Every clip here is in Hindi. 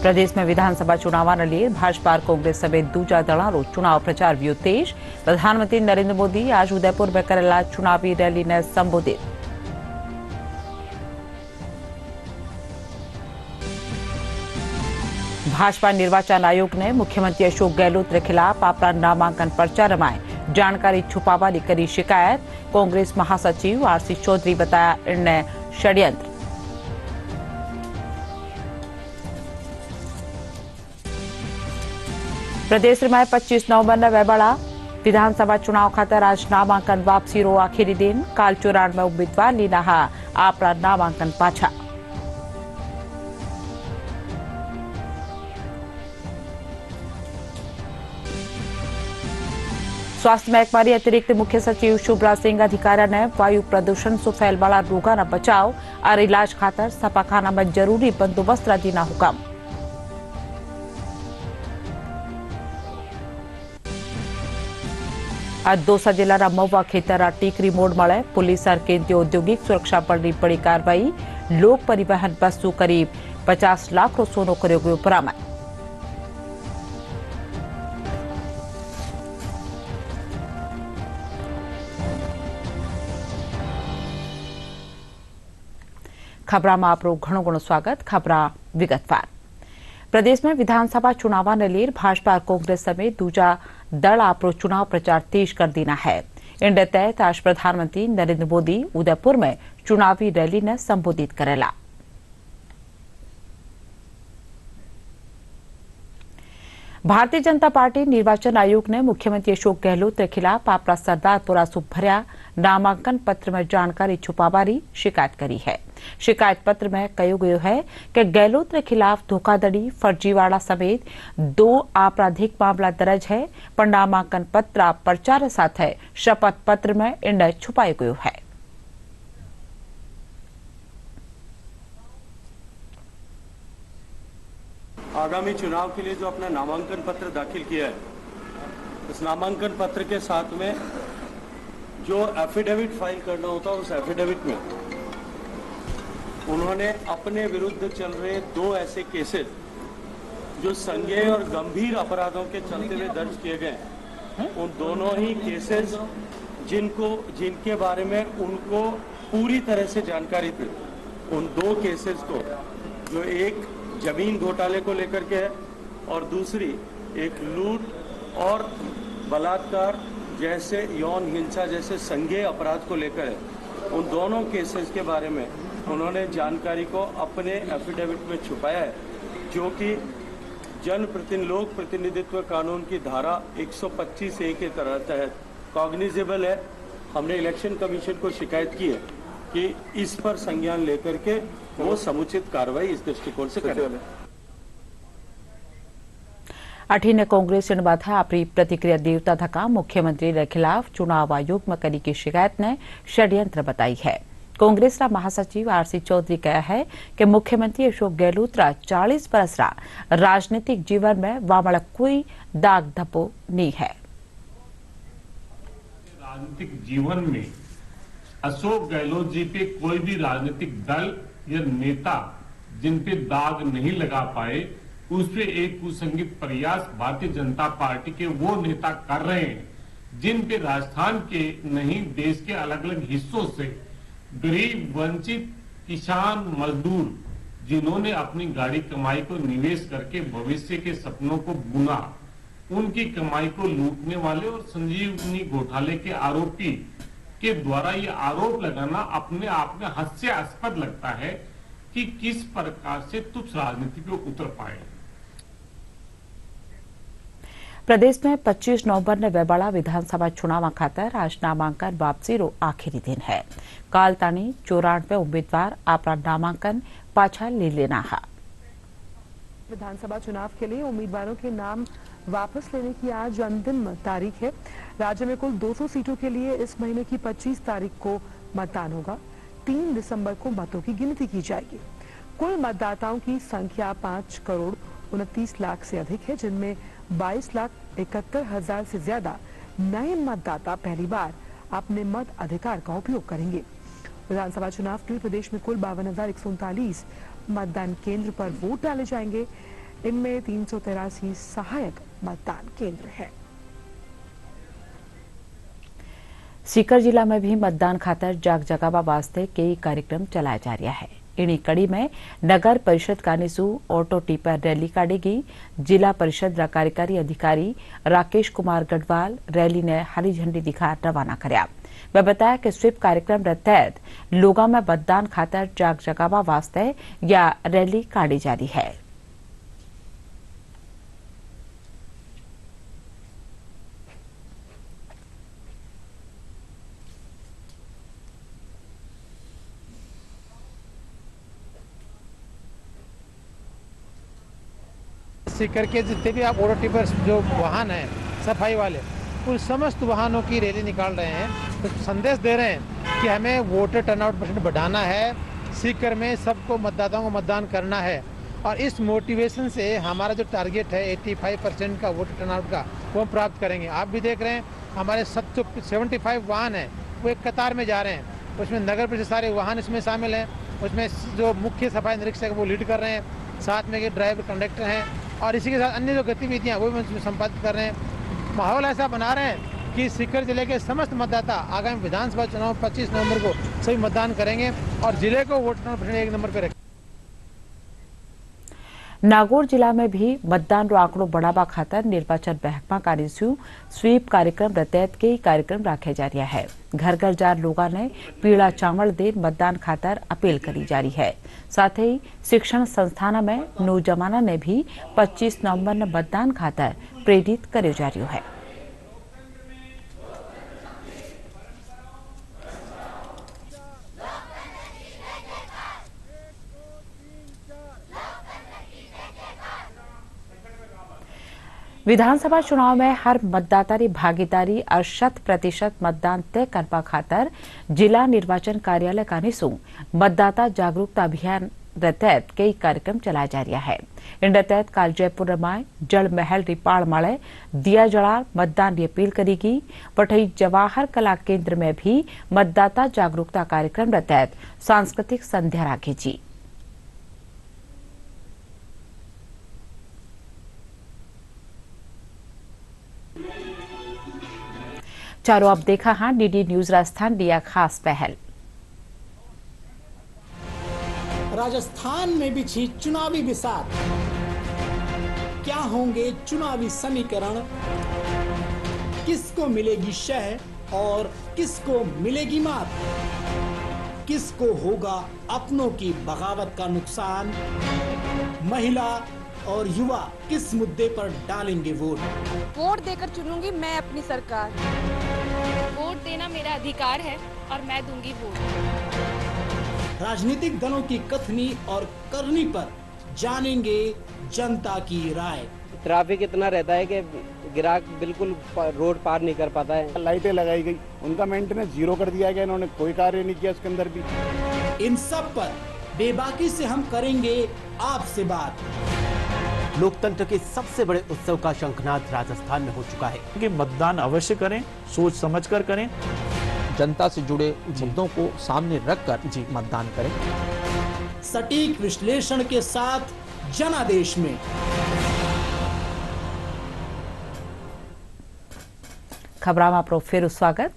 प्रदेश में विधानसभा चुनाव लिए भाजपा और कांग्रेस समेत दूजा दलों चुनाव प्रचार व्यू तेज। प्रधानमंत्री नरेंद्र मोदी आज उदयपुर में करेला चुनावी रैली ने संबोधित। भाजपा निर्वाचन आयोग ने मुख्यमंत्री अशोक गहलोत के खिलाफ अपना नामांकन पर्चा रमाए, जानकारी छुपावाली करी शिकायत। कांग्रेस महासचिव आरसी चौधरी बताया निर्णय षड्यंत्र। प्रदेश में 25 नवंबर ने वेबाड़ा विधानसभा चुनाव खातर आज नामांकन वापसी रो आखिरी दिन। काल 94 उम्मीदवार लीना हा अपना नामांकन पाछा। स्वास्थ्य महकमा की अतिरिक्त मुख्य सचिव शुभ्रा सिंह अधिकारी ने वायु प्रदूषण से फैल वाला रोगा न बचाव और इलाज खातर सपाखाना में जरूरी बंदोबस्त रखने हुक्म। आज दौसा जिला महुआ खेतर टीकरी मोड़ मळे पुलिस और केंद्रीय औद्योगिक सुरक्षा बल की बड़ी कार्रवाई। लोक परिवहन बसों करीब 50 लाख रो सोनो कर्यो गयो बरामद। खबरा में आपरो घणो घणो स्वागत। खबरा विगतवार। प्रदेश में विधानसभा चुनाव ने लिए भाजपा और कांग्रेस समेत दूजा दल आपरो चुनाव प्रचार तेज कर देना है। इनके तहत आज प्रधानमंत्री नरेंद्र मोदी उदयपुर में चुनावी रैली ने संबोधित करेला। भारतीय जनता पार्टी निर्वाचन आयोग ने मुख्यमंत्री अशोक गहलोत के खिलाफ अपना सरदारपुरा से भरिया नामांकन पत्र में जानकारी छुपावारी शिकायत करी है। शिकायत पत्र में कहो गयो है कि गहलोत के खिलाफ धोखाधड़ी, फर्जीवाड़ा समेत 2 आपराधिक मामला दर्ज है, पर नामांकन पत्र प्रचार साथ शपथ पत्र में इन्हें छुपायो गयो है। आगामी चुनाव के लिए जो अपना नामांकन पत्र दाखिल किया है, उस नामांकन पत्र के साथ में जो एफिडेविट फाइल करना होता है, उस एफिडेविट में उन्होंने अपने विरुद्ध चल रहे 2 ऐसे केसेस जो संज्ञेय और गंभीर अपराधों के चलते हुए दर्ज किए गए, उन दोनों ही केसेस जिनके बारे में उनको पूरी तरह से जानकारी थी, उन 2 केसेस को, जो एक जमीन घोटाले को लेकर के है और दूसरी एक लूट और बलात्कार जैसे यौन हिंसा जैसे संज्ञेय अपराध को लेकर है, उन दोनों केसेस के बारे में उन्होंने जानकारी को अपने एफिडेविट में छुपाया है, जो कि लोक प्रतिनिधित्व कानून की धारा 125A के तहत कॉग्निजेबल है। हमने इलेक्शन कमीशन को शिकायत की है कि इस पर संज्ञान लेकर के वो समुचित कार्रवाई इस दृष्टिकोण से करें। अठीने कांग्रेस बाधा अपनी प्रतिक्रिया देवता धक्का मुख्यमंत्री के खिलाफ चुनाव आयोग में करी की शिकायत ने षड्यंत्र बताई है। कांग्रेस महासचिव आरसी चौधरी कहा है कि मुख्यमंत्री अशोक गहलोत 40 बरस राजनीतिक जीवन में वामड़ कोई दाग धब्बो नहीं है। राजनीतिक जीवन में अशोक गहलोत जी पे कोई भी राजनीतिक दल या नेता जिन पे दाग नहीं लगा पाए, उस पे एक कुसंगत प्रयास भारतीय जनता पार्टी के वो नेता कर रहे हैं, जिन पे राजस्थान के नहीं देश के अलग अलग हिस्सों से गरीब, वंचित, किसान, मजदूर, जिन्होंने अपनी गाड़ी कमाई को निवेश करके भविष्य के सपनों को बुना, उनकी कमाई को लूटने वाले और संजीवनी घोटाले के आरोपी के द्वारा ये आरोप लगाना अपने आप में हास्यास्पद लगता है कि किस प्रकार से तुच्छ राजनीति पे उतर पाए। प्रदेश में 25 नवंबर ने वेबाड़ा विधानसभा चुनाव खातर आज नामांकन वापसी रो आखिरी दिन है। काल तानी 94 उम्मीदवार अपना नामांकन पाछा ले लेना है। विधानसभा चुनाव के लिए उम्मीदवारों के नाम वापस लेने की आज अंतिम तारीख है। राज्य में कुल 200 सीटों के लिए इस महीने की 25 तारीख को मतदान होगा। 3 दिसंबर को मतों की गिनती की जाएगी। कुल मतदाताओं की संख्या 5 करोड़ 29 लाख से अधिक है, जिनमें 22 लाख 71 हजार से ज्यादा नए मतदाता पहली बार अपने मत अधिकार का उपयोग करेंगे। विधानसभा चुनाव के लिए प्रदेश में कुल 52,139 मतदान केंद्र पर वोट डाले जाएंगे। इनमें 383 सहायक मतदान केंद्र हैं। सीकर जिला में भी मतदान खातर जाग जगावा वास्ते कई कार्यक्रम चलाया जा रहा है। इन्हीं कड़ी में नगर परिषद कानीसू ऑटो टिपर रैली काढ़ेगी। जिला परिषद रा कार्यकारी अधिकारी राकेश कुमार गढ़वाल रैली ने हरी झंडी दिखा रवाना करया। वह बताया कि स्वीप कार्यक्रम रे तहत लोगों में मतदान खातर जाग जगावा वास्ते या रैली काढ़ी जा रही है। सीकर के जितने भी आप ऑटो टिपर जो वाहन हैं सफाई वाले, उन समस्त वाहनों की रैली निकाल रहे हैं। तो संदेश दे रहे हैं कि हमें वोटर टर्नआउट % बढ़ाना है, सीकर में सबको मतदाताओं को मतदान करना है। और इस मोटिवेशन से हमारा जो टारगेट है 85% का वोटर टर्नआउट का, वो हम प्राप्त करेंगे। आप भी देख रहे हैं हमारे 75 वाहन हैं वो एक कतार में जा रहे हैं। उसमें नगर परिषद सारे वाहन इसमें शामिल हैं। उसमें जो मुख्य सफाई निरीक्षक वो लीड कर रहे हैं, साथ में ड्राइवर कंडक्टर हैं और इसी के साथ अन्य जो गतिविधियां वो भी उसमें संपादित कर रहे हैं। माहौल ऐसा बना रहे हैं कि सीकर जिले के समस्त मतदाता आगामी विधानसभा चुनाव 25 नवंबर को सभी मतदान करेंगे और जिले को वोट एक नंबर पर रखेंगे। नागौर जिला में भी मतदान रो आंकड़ो बढ़ावा खातर निर्वाचन महकमा कानीसू स्वीप कार्यक्रम रे तहत कई कार्यक्रम रखे जा रहा है। घर घर जार लोगों ने पीला चावल दे मतदान खातर अपील करी जा रही है। साथ ही शिक्षण संस्थान में नौजवानों ने भी 25 नवंबर ने मतदान खातर प्रेरित करे जा रही है। विधानसभा चुनाव में हर मतदाता की भागीदारी और 100% मतदान तय करवा खातर जिला निर्वाचन कार्यालय कानीसू मतदाता जागरूकता अभियान रे तहत कई कार्यक्रम चलाया जा रहा है। इन तहत काल जयपुर रमाय जल महल रिपाड़ माले दिया जला मतदान की अपील करेगी। पठई जवाहर कला केंद्र में भी मतदाता जागरूकता कार्यक्रम रे तहत सांस्कृतिक संध्या राखी जी। चारों अब देखा हाँ डीडी न्यूज राजस्थान दिया खास पहल। राजस्थान में बिछी चुनावी बिसात, क्या होंगे चुनावी समीकरण, किसको मिलेगी शह और किसको मिलेगी मात, किसको होगा अपनों की बगावत का नुकसान, महिला और युवा किस मुद्दे पर डालेंगे वोट। वोट देकर चुनूंगी मैं अपनी सरकार। वोट देना मेरा अधिकार है और मैं दूंगी वोट। राजनीतिक दलों की कथनी और करनी पर जानेंगे जनता की राय। ट्रैफिक इतना रहता है कि ग्राहक बिल्कुल रोड पार नहीं कर पाता है। लाइटें लगाई गई, उनका मेंटेनेंस 0 कर दिया गया, इन्होंने कोई कार्य नहीं किया इसके अंदर भी। इन सब पर बेबाकी से हम करेंगे आपसे बात। लोकतंत्र के सबसे बड़े उत्सव का शंखनाद राजस्थान में हो चुका है कि मतदान अवश्य करें, सोच समझकर करें, जनता से जुड़े मुद्दों को सामने रखकर जी मतदान करें। सटीक विश्लेषण के साथ जनादेश में। खबरां में आपरो फिर स्वागत।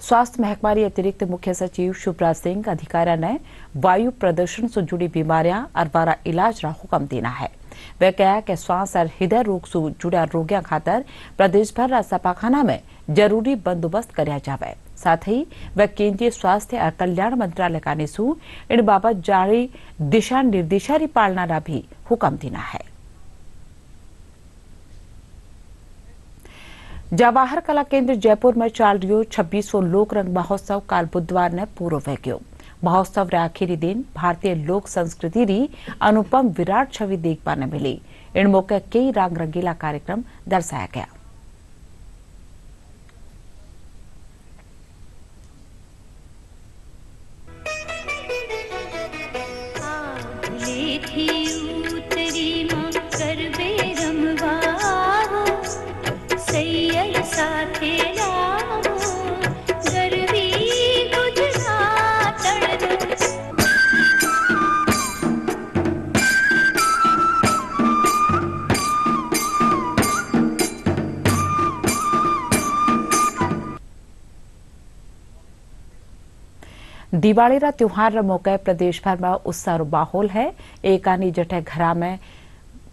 स्वास्थ्य महकमा की अतिरिक्त मुख्य सचिव शुभराज सिंह अधिकारियों ने वायु प्रदूषण से जुड़ी बीमारियां और वारा इलाज रा हुक्म देना है। वे कहा कि श्वास और हृदय रोग से जुड़ा रोगियों खातर प्रदेश भर सफाखाना में जरूरी बंदोबस्त कराया जावे। साथ ही वे केंद्रीय स्वास्थ्य और कल्याण मंत्रालय कानीसू इन बाबत जारी दिशा निर्देशों की पालना का भी हुक्म देना है। जवाहर कला केंद्र जयपुर में चल रही 26वां लोक रंग महोत्सव काल बुधवार ने पूरो हो गयो। महोत्सव रे आखिरी दिन भारतीय लोक संस्कृति री अनुपम विराट छवि देखने ने मिली। इन मौके कई रंग रंगीला कार्यक्रम दर्शाया गया। दिवाळीरा त्योहार मौके प्रदेश भर में उत्साह माहौल है। एक आनी जठे घरा में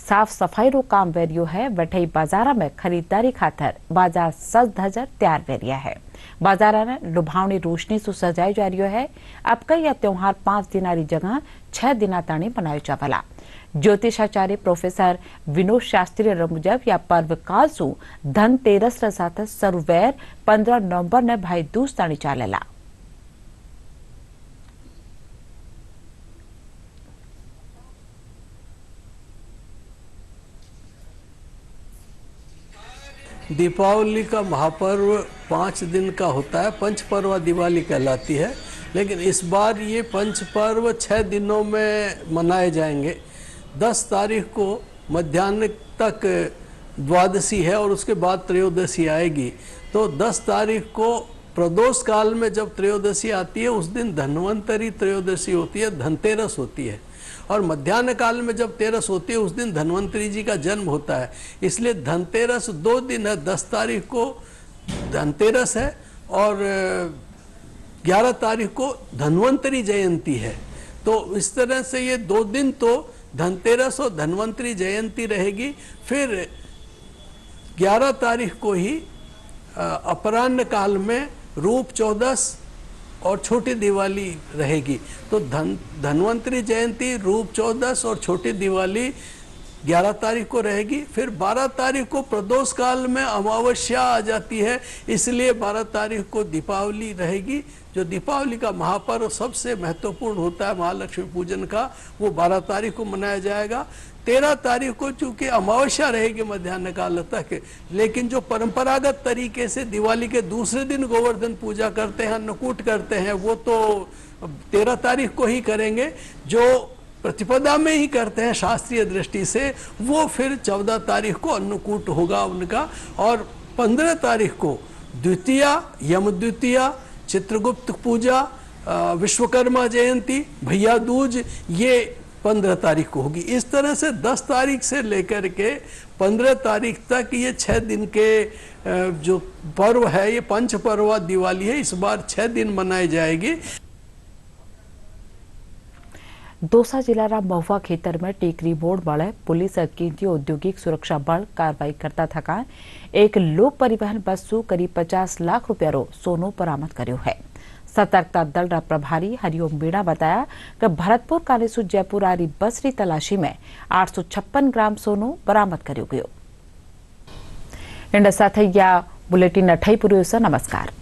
साफ सफाई रो काम वेरियो है। वठई बाजारा में खरीदारी खातर बाजार सज धजर तैयार वेरिया है। बाजारा ने लुभावनी रोशनी से सजाई जा रही है। अब कई यह त्योहार 5 दिनारी जगह 6 दिना ताणी मनायो जावला। ज्योतिषाचार्य प्रोफेसर विनोद शास्त्री मुजब या पर्व काल सु धनतेरस साथ सरुवेर 15 नवंबर ने भाई दूज ताणी चालेला। दीपावली का महापर्व 5 दिन का होता है। पंच पर्व दिवाली कहलाती है, लेकिन इस बार ये पंच पर्व 6 दिनों में मनाए जाएंगे। 10 तारीख को मध्याह्न तक द्वादशी है और उसके बाद त्रयोदशी आएगी। तो 10 तारीख को प्रदोष काल में जब त्रयोदशी आती है उस दिन धन्वंतरी त्रयोदशी होती है, धनतेरस होती है। और मध्याह्न काल में जब तेरस होती है उस दिन धन्वंतरी जी का जन्म होता है। इसलिए धनतेरस 2 दिन है। 10 तारीख को धनतेरस है और 11 तारीख को धन्वंतरी जयंती है। तो इस तरह से ये 2 दिन तो धनतेरस और धन्वंतरी जयंती रहेगी। फिर 11 तारीख को ही अपराह्न काल में रूप चौदस और छोटी दिवाली रहेगी। तो धन्वंतरी जयंती, रूप चौदस और छोटी दिवाली 11 तारीख को रहेगी। फिर 12 तारीख को प्रदोष काल में अमावस्या आ जाती है, इसलिए 12 तारीख को दीपावली रहेगी। जो दीपावली का महापर्व सबसे महत्वपूर्ण होता है महालक्ष्मी पूजन का, वो 12 तारीख को मनाया जाएगा। 13 तारीख को चूंकि अमावस्या रहेगी मध्याह्न काल तक, लेकिन जो परंपरागत तरीके से दिवाली के दूसरे दिन गोवर्धन पूजा करते हैं, अन्नकूट करते हैं, वो तो 13 तारीख को ही करेंगे। जो प्रतिपदा में ही करते हैं शास्त्रीय दृष्टि से, वो फिर 14 तारीख को अन्नकूट होगा उनका। और 15 तारीख को द्वितीया, यम द्वितीया, चित्रगुप्त पूजा, विश्वकर्मा जयंती, भैया दूज, ये 15 तारीख को होगी। इस तरह से 10 तारीख से लेकर के 15 तारीख तक ये 6 दिन के जो पर्व है, ये पंच पर्व दिवाली है, इस बार 6 दिन मनाई जाएगी। दौसा जिला महुआ खेतर में टेकरी बोर्ड बल पुलिस और केंद्रीय औद्योगिक सुरक्षा बल कार्रवाई करता थका एक लोक परिवहन बस सु करीब 50 लाख रुपया रो सोनो बरामद कर्यो है। सतर्कता दल रा प्रभारी हरिओम मीणा बताया कि भरतपुर कालेसु जयपुर आ रही बस री तलाशी में 856 ग्राम सोनो बरामद कर्यो गयो। इन साथ या बुलेटिन अठाई पूर्व। नमस्कार।